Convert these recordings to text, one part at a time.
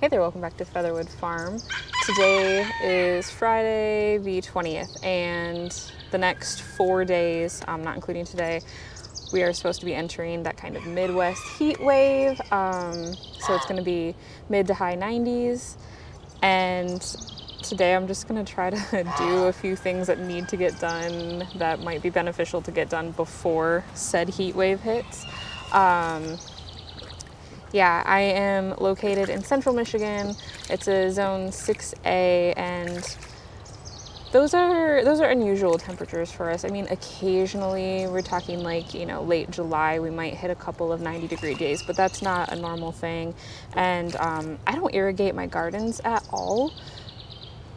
Hey there, welcome back to Featherwood Farm. Today is Friday the 20th, and the next 4 days, not including today, we are supposed to be entering that kind of Midwest heat wave. So it's going to be mid to high 90s, and today I'm just going to try to do a few things that need to get done that might be beneficial to get done before said heat wave hits. Yeah, I am located in central Michigan. It's a zone 6A, and those are unusual temperatures for us. I mean, occasionally we're talking like, late July, we might hit a couple of 90-degree days, but that's not a normal thing. And I don't irrigate my gardens at all.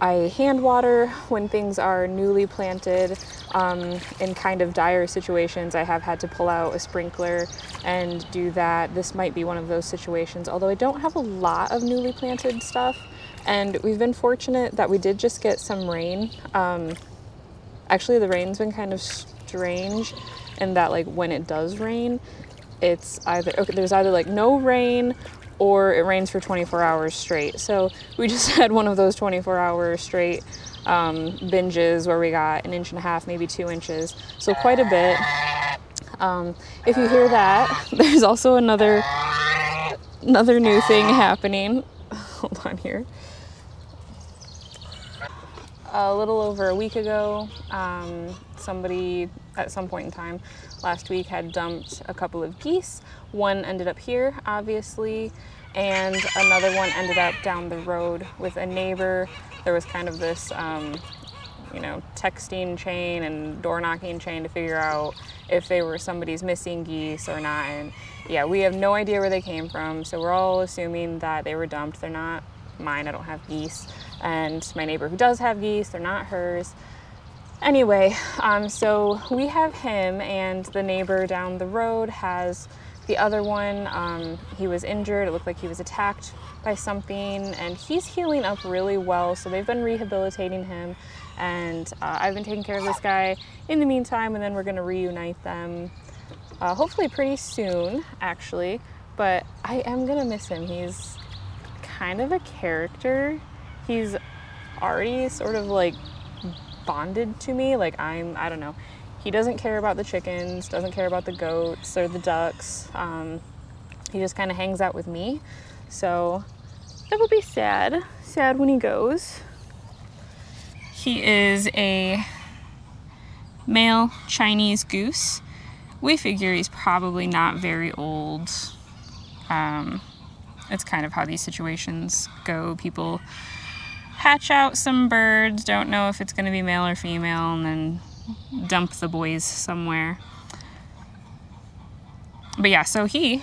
I hand water when things are newly planted. In kind of dire situations, I have had to pull out a sprinkler and do that. This might be one of those situations, although I don't have a lot of newly planted stuff. And we've been fortunate that we did just get some rain. Actually, the rain's been kind of strange in that, like, when it does rain, it's there's either like no rain or it rains for 24 hours straight. So we just had one of those 24-hour straight binges where we got 1.5 inches, maybe 2 inches. So quite a bit. If you hear that, there's also another new thing happening. Hold on here. A little over a week ago, somebody at some point in time last week had dumped a couple of geese. One ended up here, obviously, and another one ended up down the road with a neighbor. There was kind of this, texting chain and door knocking chain to figure out if they were somebody's missing geese or not. And yeah, we have no idea where they came from, so we're all assuming that they were dumped. They're not mine. I don't have geese. And my neighbor who does have geese, they're not hers. Anyway, so we have him, and the neighbor down the road has the other one. He was injured. It looked like he was attacked by something, and he's healing up really well. So they've been rehabilitating him, and I've been taking care of this guy in the meantime, and then we're going to reunite them hopefully pretty soon, actually. But I am going to miss him. He's kind of a character. He's already sort of like bonded to me. Like I don't know. He doesn't care about the chickens, doesn't care about the goats or the ducks. He just kind of hangs out with me. So it will be sad when he goes. He is a male Chinese goose. We figure he's probably not very old. It's kind of how these situations go. People hatch out some birds, don't know if it's going to be male or female, and then dump the boys somewhere. But yeah, so he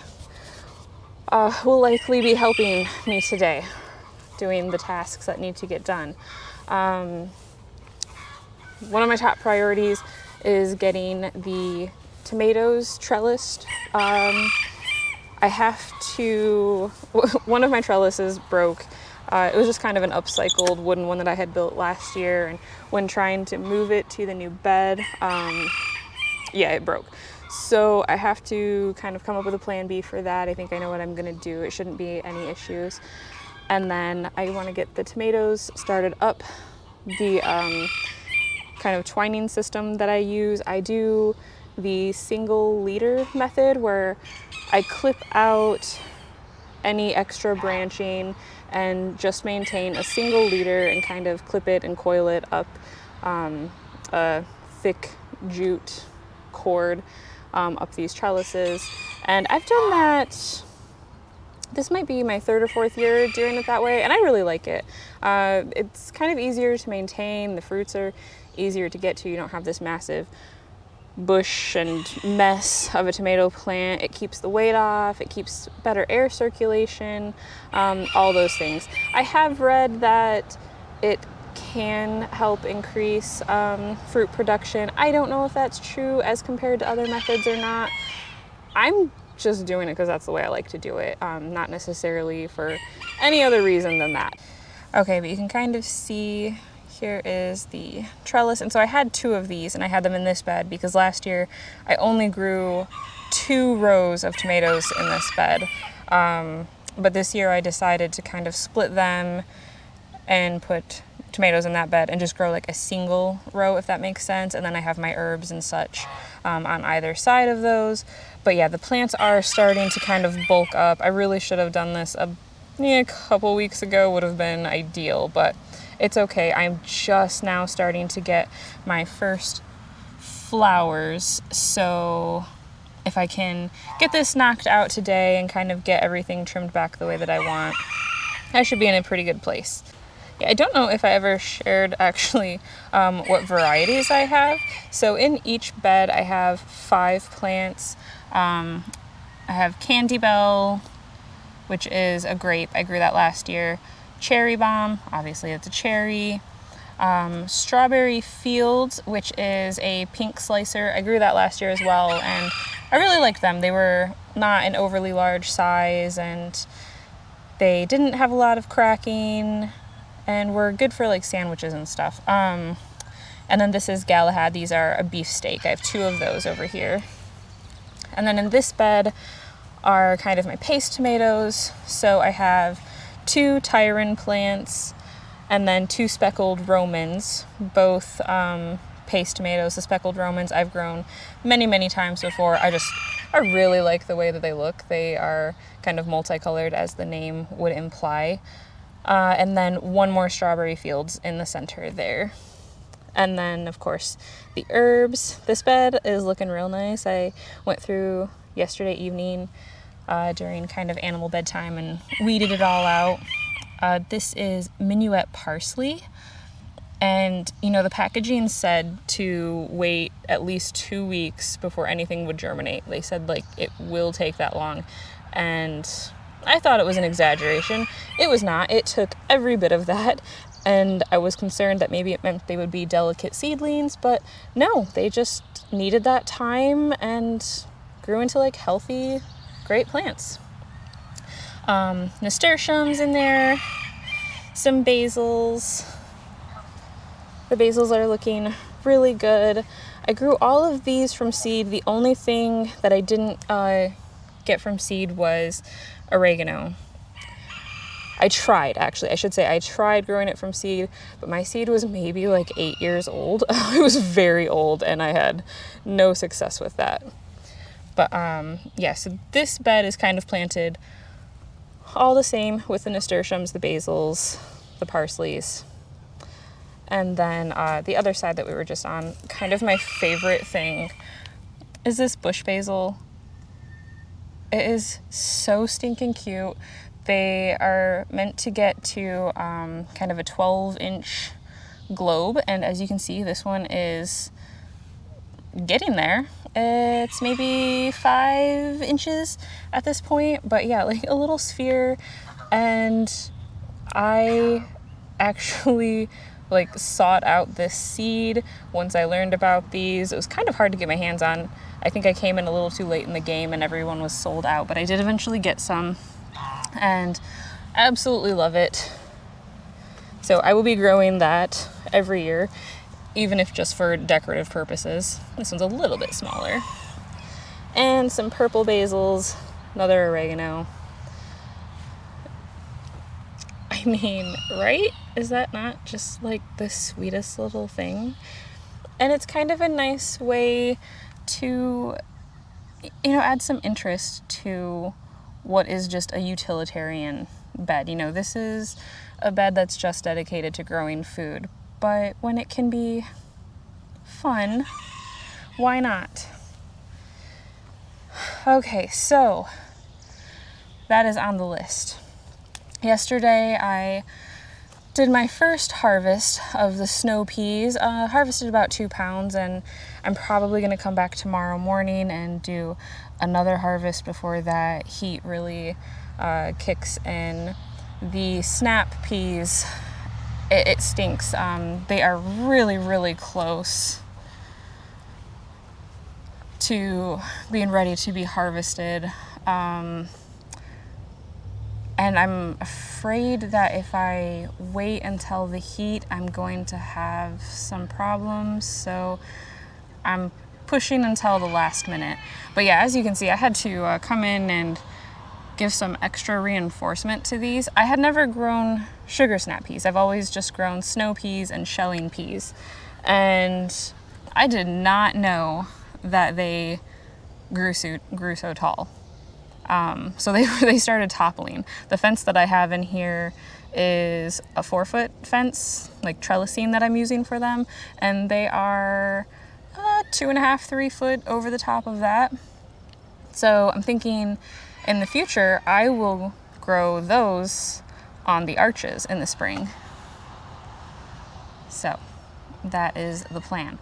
will likely be helping me today, doing the tasks that need to get done. One of my top priorities is getting the tomatoes trellised. One of my trellises broke. It was just kind of an upcycled wooden one that I had built last year, and when trying to move it to the new bed, it broke. So I have to kind of come up with a plan B for that. I think I know what I'm gonna do. It shouldn't be any issues. And then I wanna get the tomatoes started up. The kind of twining system that I use, I do the single leader method where I clip out any extra branching and just maintain a single leader and kind of clip it and coil it up a thick jute cord up these trellises. And I've done that, this might be my 3rd or 4th year doing it that way, and I really like it. It's kind of easier to maintain, the fruits are easier to get to, you don't have this massive bush and mess of a tomato plant. It keeps the weight off, it keeps better air circulation, all those things. I have read that it can help increase fruit production. I don't know if that's true as compared to other methods or not. I'm just doing it because that's the way I like to do it, not necessarily for any other reason than that. Okay, but you can kind of see here is the trellis. And so I had 2 of these, and I had them in this bed because last year I only grew 2 rows of tomatoes in this bed. But this year I decided to kind of split them and put tomatoes in that bed and just grow like a single row, if that makes sense. And then I have my herbs and such on either side of those. But yeah, the plants are starting to kind of bulk up. I really should have done this a couple weeks ago, would have been ideal, but it's okay. I'm just now starting to get my first flowers. So if I can get this knocked out today and kind of get everything trimmed back the way that I want, I should be in a pretty good place. Yeah, I don't know if I ever shared actually what varieties I have. So in each bed I have 5 plants. I have Candy Bell, which is a grape. I grew that last year. Cherry Bomb, obviously it's a cherry. Strawberry Fields, which is a pink slicer. I grew that last year as well, and I really liked them. They were not an overly large size, and they didn't have a lot of cracking, and were good for like sandwiches and stuff. And then this is Galahad. These are a beefsteak. I have 2 of those over here. And then in this bed are kind of my paste tomatoes. So I have 2 Tyron plants and then 2 speckled Romans, both paste tomatoes. The speckled Romans I've grown many, many times before. I really like the way that they look. They are kind of multicolored, as the name would imply. And then 1 more Strawberry Fields in the center there. And then, of course, the herbs. This bed is looking real nice. I went through yesterday evening during kind of animal bedtime and weeded it all out. This is Minuet Parsley. And, the packaging said to wait at least 2 weeks before anything would germinate. They said, it will take that long. And I thought it was an exaggeration. It was not. It took every bit of that. And I was concerned that maybe it meant they would be delicate seedlings, but no, they just needed that time and grew into healthy, great plants. Nasturtiums in there, some basils. The basils are looking really good. I grew all of these from seed. The only thing that I didn't get from seed was oregano. I tried growing it from seed, but my seed was maybe 8 years old. It was very old, and I had no success with that. But so this bed is kind of planted all the same with the nasturtiums, the basils, the parsleys. And then the other side that we were just on, kind of my favorite thing, is this bush basil. It is so stinking cute. They are meant to get to kind of a 12-inch globe, and as you can see, this one is getting there. It's maybe 5 inches at this point, but yeah, a little sphere. And I actually sought out this seed once I learned about these. It was kind of hard to get my hands on. I think I came in a little too late in the game and everyone was sold out, but I did eventually get some and absolutely love it. So I will be growing that every year, even if just for decorative purposes. This one's a little bit smaller. And some purple basils, another oregano. I mean, right? Is that not just the sweetest little thing? And it's kind of a nice way to, add some interest to what is just a utilitarian bed. This is a bed that's just dedicated to growing food, but when it can be fun, why not? Okay, so that is on the list. Yesterday I did my first harvest of the snow peas, harvested about 2 pounds, and I'm probably going to come back tomorrow morning and do another harvest before that heat really kicks in. The snap peas, it stinks. They are really, really close to being ready to be harvested. And I'm afraid that if I wait until the heat, I'm going to have some problems. So I'm pushing until the last minute. But yeah, as you can see, I had to come in and give some extra reinforcement to these. I had never grown sugar snap peas. I've always just grown snow peas and shelling peas. And I did not know that they grew so tall. So they started toppling. The fence that I have in here is a 4-foot fence, like trellising that I'm using for them. And they are 2.5, 3 foot over the top of that. So I'm thinking in the future, I will grow those on the arches in the spring. So that is the plan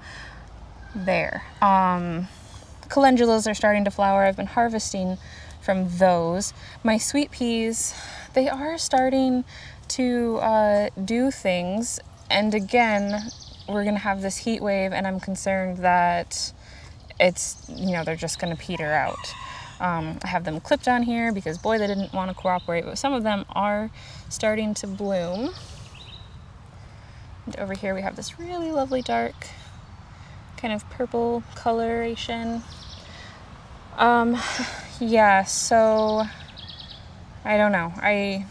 there. Calendulas are starting to flower. I've been harvesting from those. My sweet peas, they are starting to do things. And again, we're gonna have this heat wave, and I'm concerned that it's, they're just gonna peter out. I have them clipped on here because boy, they didn't want to cooperate, but some of them are starting to bloom. And over here we have this really lovely dark kind of purple coloration. Yeah, so I don't know. I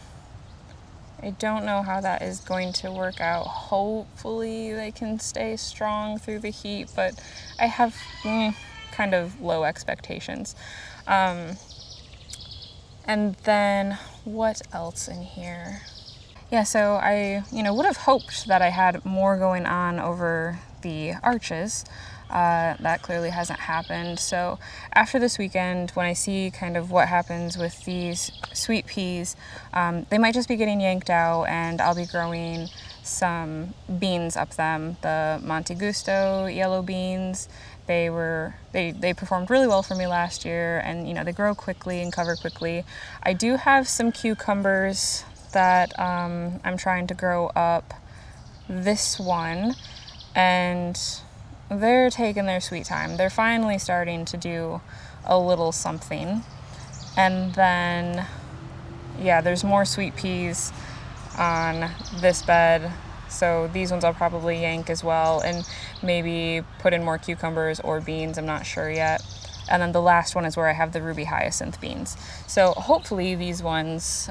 don't know how that is going to work out. Hopefully they can stay strong through the heat, but I have kind of low expectations. And then what else in here? Yeah, so I, would have hoped that I had more going on over the arches. That clearly hasn't happened. So after this weekend, when I see kind of what happens with these sweet peas, they might just be getting yanked out, and I'll be growing some beans up them, the Monte Gusto yellow beans. They performed really well for me last year, and they grow quickly and cover quickly. I do have some cucumbers that I'm trying to grow up this one, and they're taking their sweet time. They're finally starting to do a little something. And then, yeah, there's more sweet peas on this bed. So these ones I'll probably yank as well, and maybe put in more cucumbers or beans, I'm not sure yet. And then the last one is where I have the ruby hyacinth beans. So hopefully these ones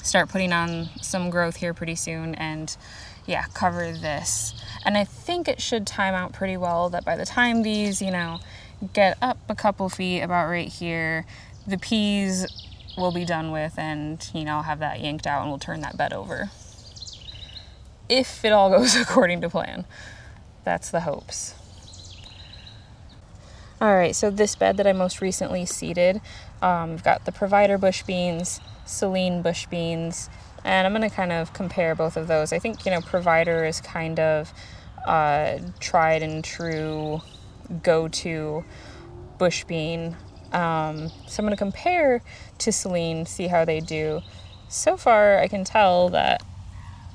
start putting on some growth here pretty soon, and yeah, cover this. And I think it should time out pretty well, that by the time these, get up a couple feet about right here, the peas will be done with, and, I'll have that yanked out and we'll turn that bed over. If it all goes according to plan. That's the hopes. All right, so this bed that I most recently seeded, I've got the Provider bush beans, Celine bush beans, and I'm going to kind of compare both of those. I think, Provider is kind of tried and true go-to bush bean. So I'm going to compare to Celine, see how they do. So far, I can tell that,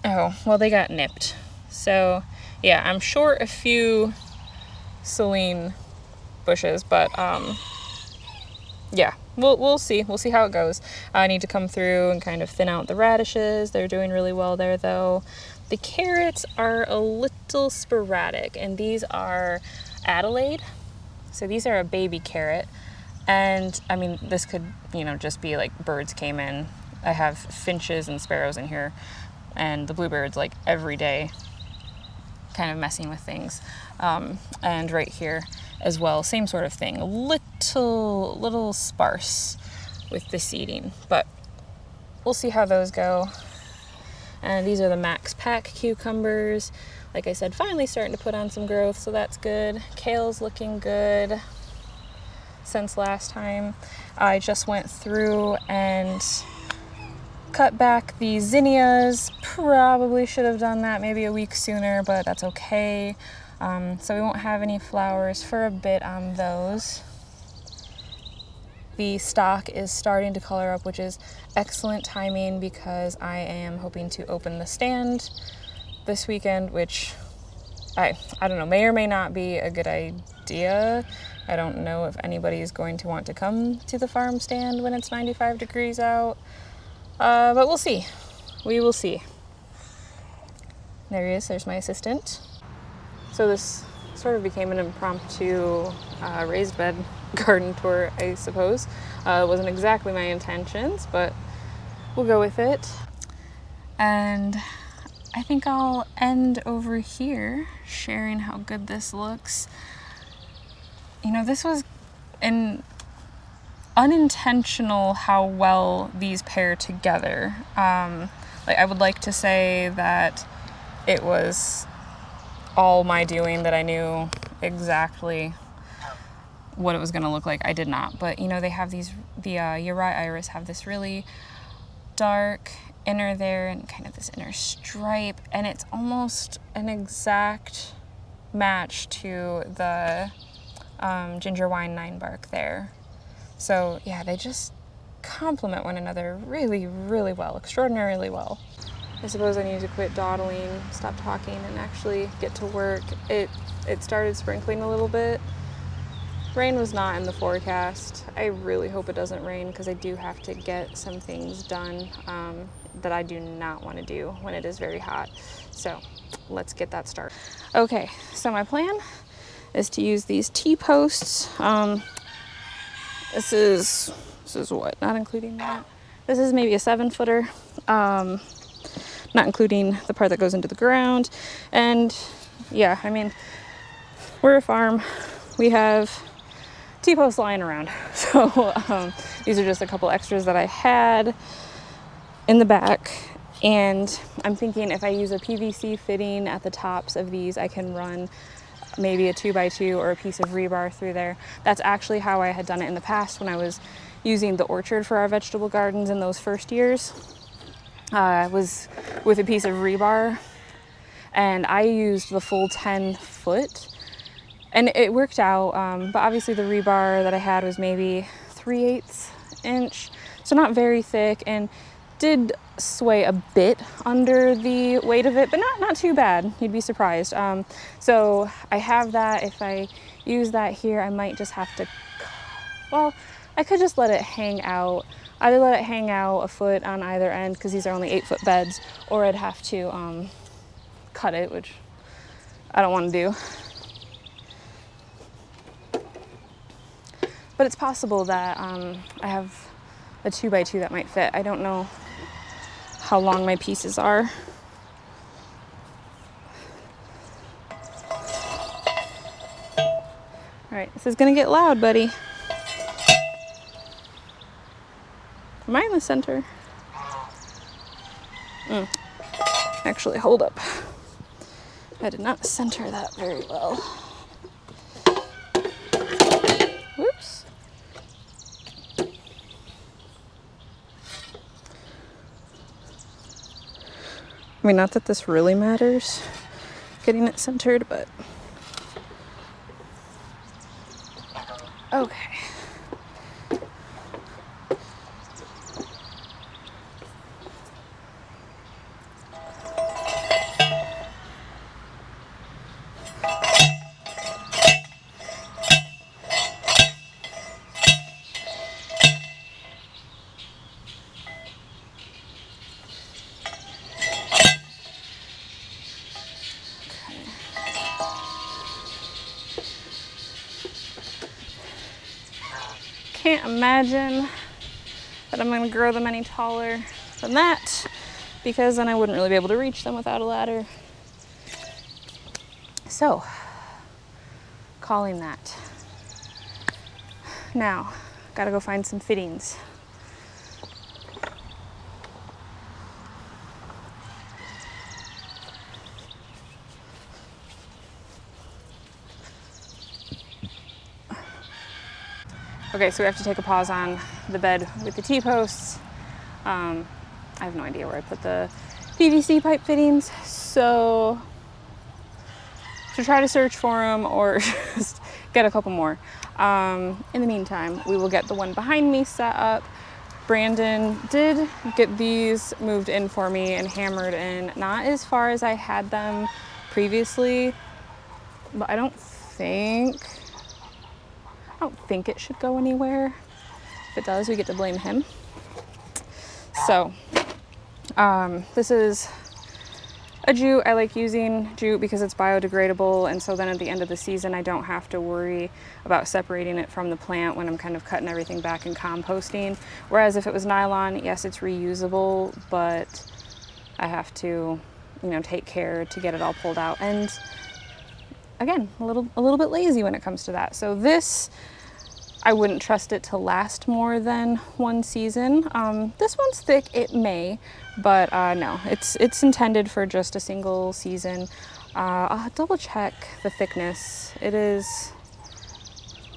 they got nipped. So, yeah, I'm short a few Celine bushes, but yeah, we'll see. We'll see how it goes. I need to come through and kind of thin out the radishes. They're doing really well there, though. The carrots are a little sporadic, and these are Adelaide. So these are a baby carrot. And I mean, this could, just be like birds came in. I have finches and sparrows in here, and the bluebirds like every day kind of messing with things. And right here as well, same sort of thing, a little sparse with the seeding, but we'll see how those go. And these are the Max Pack cucumbers. Like I said, finally starting to put on some growth, so that's good. Kale's looking good since last time. I just went through and cut back the zinnias. Probably should have done that maybe a week sooner, but that's okay. So we won't have any flowers for a bit on those. The stock is starting to color up, which is excellent timing because I am hoping to open the stand this weekend, which I don't know, may or may not be a good idea. I don't know if anybody is going to want to come to the farm stand when it's 95 degrees out, but we'll see. We will see. There he is, there's my assistant. So this sort of became an impromptu raised bed garden tour, I suppose. It wasn't exactly my intentions, but we'll go with it. And I think I'll end over here sharing how good this looks. You know, this was an unintentional how well these pair together. Like, I would like to say that it was all my doing, that I knew exactly what it was going to look like. I did not. But, you know, they have these, the Uri Iris have this really dark inner there and kind of this inner stripe, and it's almost an exact match to the ginger wine 9 bark there. So yeah, they just complement one another really, really well, extraordinarily well. I suppose I need to quit dawdling, stop talking, and actually get to work. It started sprinkling a little bit. Rain was not in the forecast. I really hope it doesn't rain, because I do have to get some things done that I do not want to do when it is very hot. So let's get that started. Okay, so my plan is to use these T-posts. This is what, not including that? This is maybe a 7-footer, not including the part that goes into the ground. And yeah, I mean, we're a farm. We have T-posts lying around. So these are just a couple extras that I had in the back. And I'm thinking if I use a PVC fitting at the tops of these, I can run maybe a 2x2 or a piece of rebar through there. That's actually how I had done it in the past when I was using the orchard for our vegetable gardens in those first years. Was with a piece of rebar, and I used the full 10 foot, and it worked out. But obviously the rebar that I had was maybe 3/8 inch, so not very thick, and did sway a bit under the weight of it, but not too bad. You'd be surprised. So I have that. If I use that here, I might just have to, well, I could just let it hang out. Either let it hang out a foot on either end, because these are only 8-foot beds, or I'd have to cut it, which I don't want to do. But it's possible that I have a 2x2 that might fit. I don't know how long my pieces are. All right, this is gonna get loud, buddy. Am I in the center? Actually, hold up. I did not center that very well. Whoops. I mean, not that this really matters, getting it centered, but okay. Can't imagine that I'm going to grow them any taller than that, because then I wouldn't really be able to reach them without a ladder. So, calling that. Now, gotta go find some fittings. Okay, so we have to take a pause on the bed with the T-posts. I have no idea where I put the PVC pipe fittings, so to try to search for them or just get a couple more. In the meantime, we will get the one behind me set up. Brandon did get these moved in for me and hammered in, not as far as I had them previously, but I don't think it should go anywhere. If it does, we get to blame him. So, this is a jute. I like using jute because it's biodegradable, and so then at the end of the season I don't have to worry about separating it from the plant when I'm kind of cutting everything back and composting. Whereas if it was nylon, yes, it's reusable, but I have to, you know, take care to get it all pulled out. And again, a little bit lazy when it comes to that. So this, I wouldn't trust it to last more than one season. This one's thick, it may, but no, it's intended for just a single season. I'll double check the thickness. It is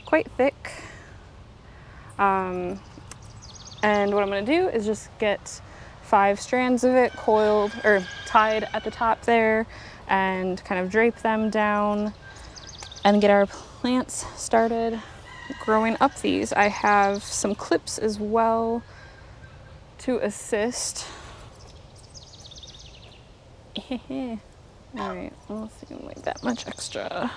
quite thick. And what I'm gonna do is just get 5 strands of it coiled or tied at the top there and kind of drape them down and get our plants started growing up these. I have some clips as well to assist. All right, let's see if we can make that much extra.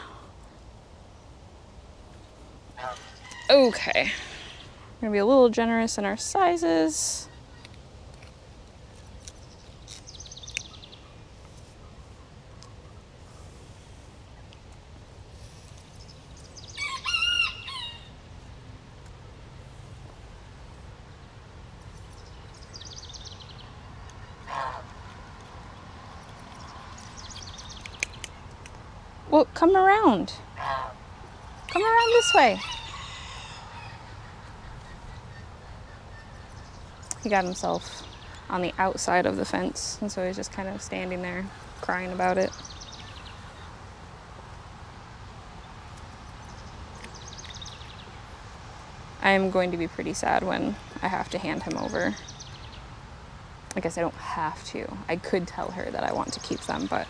Okay, we're gonna be a little generous in our sizes. Well, come around. Come around this way. He got himself on the outside of the fence, and so he's just kind of standing there crying about it. I am going to be pretty sad when I have to hand him over. I guess I don't have to. I could tell her that I want to keep them, but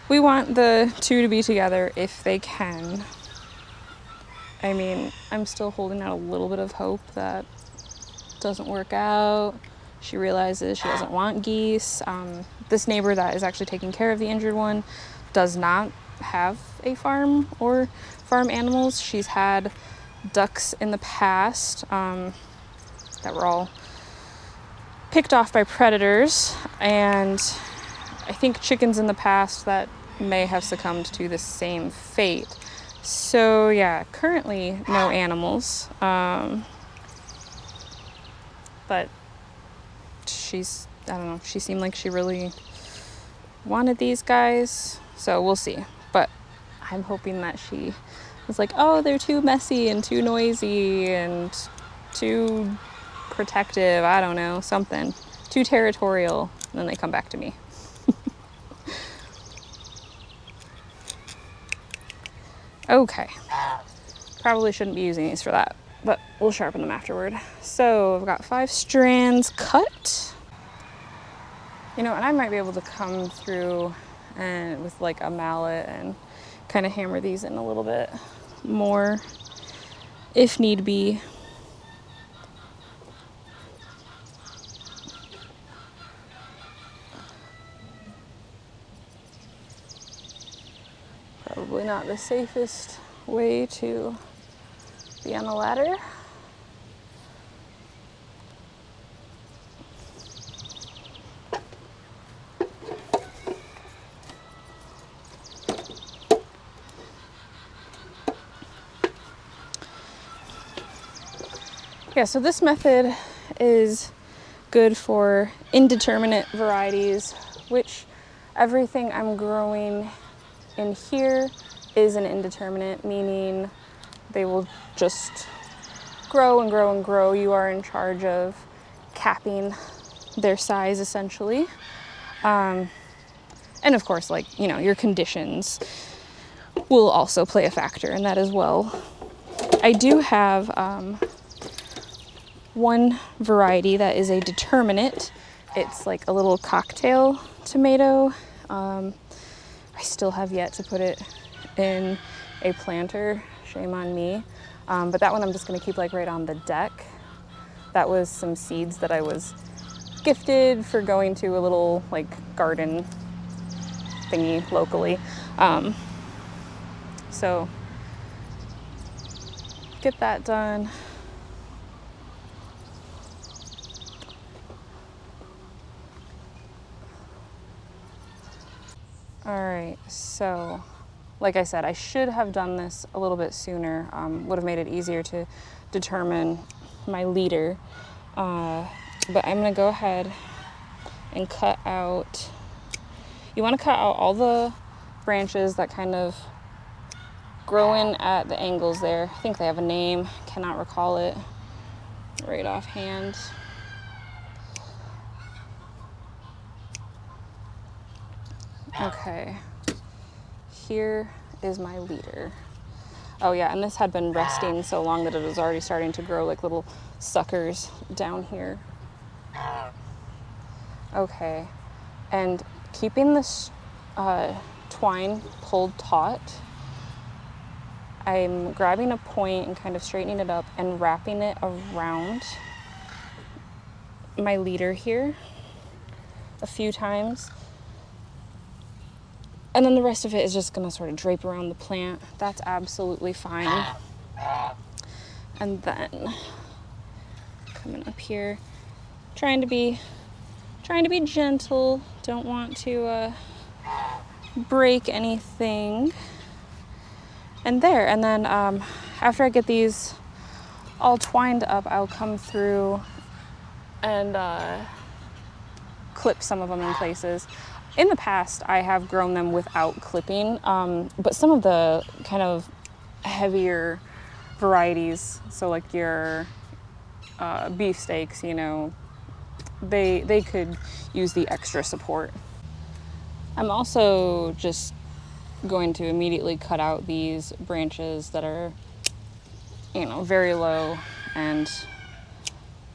we want the two to be together if they can. I mean, I'm still holding out a little bit of hope that it doesn't work out. She realizes she doesn't want geese. This neighbor that is actually taking care of the injured one does not have a farm or farm animals. She's had ducks in the past that were all picked off by predators, and I think chickens in the past that may have succumbed to the same fate. So yeah, currently no animals, but she's, I don't know, she seemed like she really wanted these guys, so we'll see. But I'm hoping that she was like, oh, they're too messy and too noisy and too protective, I don't know, something, too territorial, and then they come back to me. Okay, probably shouldn't be using these for that, but we'll sharpen them afterward. So I've got 5 strands cut. You know, and I might be able to come through and with like a mallet and kind of hammer these in a little bit more if need be. Probably not the safest way to be on a ladder. Yeah, so this method is good for indeterminate varieties, which everything I'm growing in here is an indeterminate, meaning they will just grow and grow and grow. You are in charge of capping their size essentially. And of course, like, you know, your conditions will also play a factor in that as well. I do have one variety that is a determinate. It's like a little cocktail tomato. I still have yet to put it in a planter, shame on me. But that one I'm just gonna keep like right on the deck. That was some seeds that I was gifted for going to a little like garden thingy locally. So get that done. All right, so like I said, I should have done this a little bit sooner. Would have made it easier to determine my leader. But I'm gonna go ahead and cut out, you wanna cut out all the branches that kind of grow in at the angles there. I think they have a name, cannot recall it right offhand. Okay, here is my leader. Oh yeah, and this had been resting so long that it was already starting to grow like little suckers down here. Okay, and keeping this twine pulled taut, I'm grabbing a point and kind of straightening it up and wrapping it around my leader here a few times. And then the rest of it is just gonna sort of drape around the plant. That's absolutely fine. And then coming up here, trying to be gentle. Don't want to break anything. And there, and then after I get these all twined up, I'll come through and clip some of them in places. In the past, I have grown them without clipping, but some of the kind of heavier varieties, so like your beefsteaks, you know, they could use the extra support. I'm also just going to immediately cut out these branches that are, you know, very low and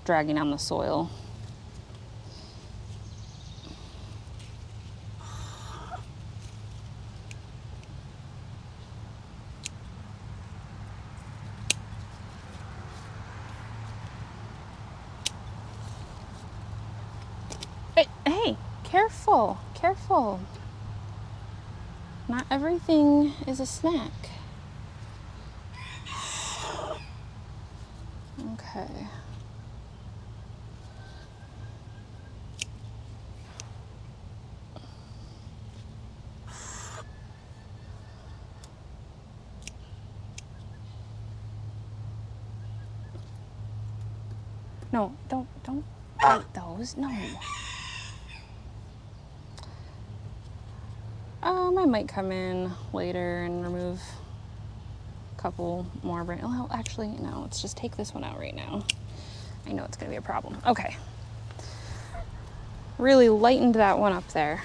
dragging on the soil. Hey, careful, careful. Not everything is a snack. Okay. No, don't eat those. No. I might come in later and remove a couple more branches. Well, actually, no, let's just take this one out right now. I know it's gonna be a problem. Okay. Really lightened that one up there.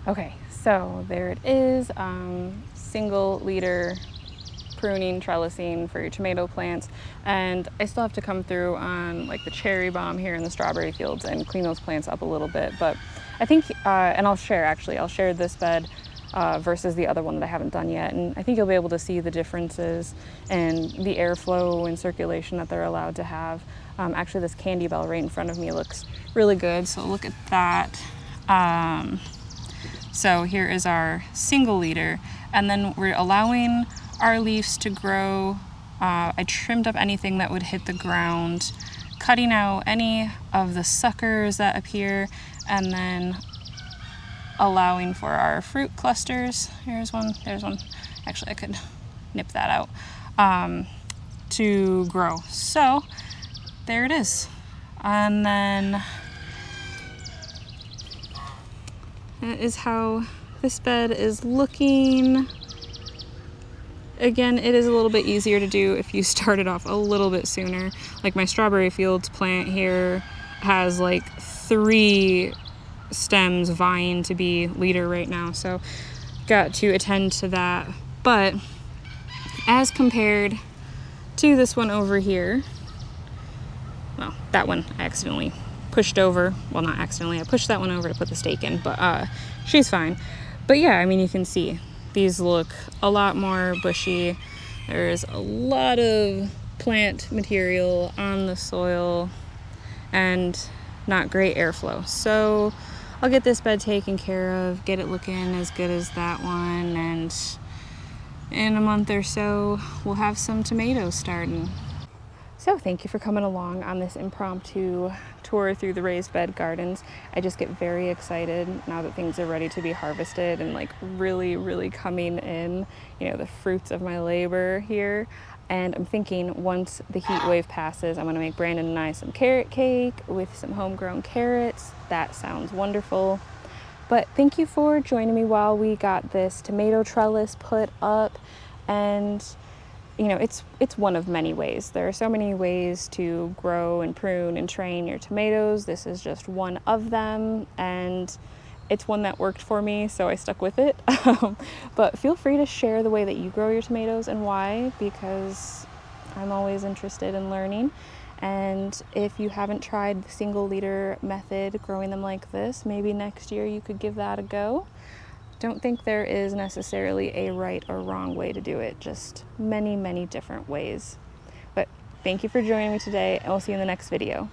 Okay, so there it is, single leader pruning, trellising for your tomato plants. And I still have to come through on like the cherry bomb here in the strawberry fields and clean those plants up a little bit. But I think, and I'll share this bed versus the other one that I haven't done yet. And I think you'll be able to see the differences and the airflow and circulation that they're allowed to have. Actually, this candy bell right in front of me looks really good. So look at that. So here is our single leader, and then we're allowing our leaves to grow. I trimmed up anything that would hit the ground, cutting out any of the suckers that appear, and then allowing for our fruit clusters. Here's one, there's one. Actually, I could nip that out, to grow. So there it is. And then that is how this bed is looking. again, it is a little bit easier to do if you started off a little bit sooner. Like my strawberry fields plant here has like 3 stems vying to be leader right now, so got to attend to that. But as compared to this one over here, well, that one I accidentally pushed over. Well, not accidentally, I pushed that one over to put the stake in, but she's fine. But yeah, I mean, you can see these look a lot more bushy. There's a lot of plant material on the soil and not great airflow. So I'll get this bed taken care of, get it looking as good as that one, and in a month or so, we'll have some tomatoes starting. So thank you for coming along on this impromptu tour through the raised bed gardens. I just get very excited now that things are ready to be harvested and like really coming in, you know, the fruits of my labor here. And I'm thinking once the heat wave passes, I'm gonna make Brandon and I some carrot cake with some homegrown carrots. That sounds wonderful. But thank you for joining me while we got this tomato trellis put up. And you know, it's one of many ways. There are so many ways to grow and prune and train your tomatoes. This is just one of them, and it's one that worked for me, so I stuck with it. But feel free to share the way that you grow your tomatoes and why, because I'm always interested in learning. And if you haven't tried the single leader method, growing them like this, maybe next year you could give that a go. Don't think there is necessarily a right or wrong way to do it, just many different ways. But thank you for joining me today, and we'll see you in the next video.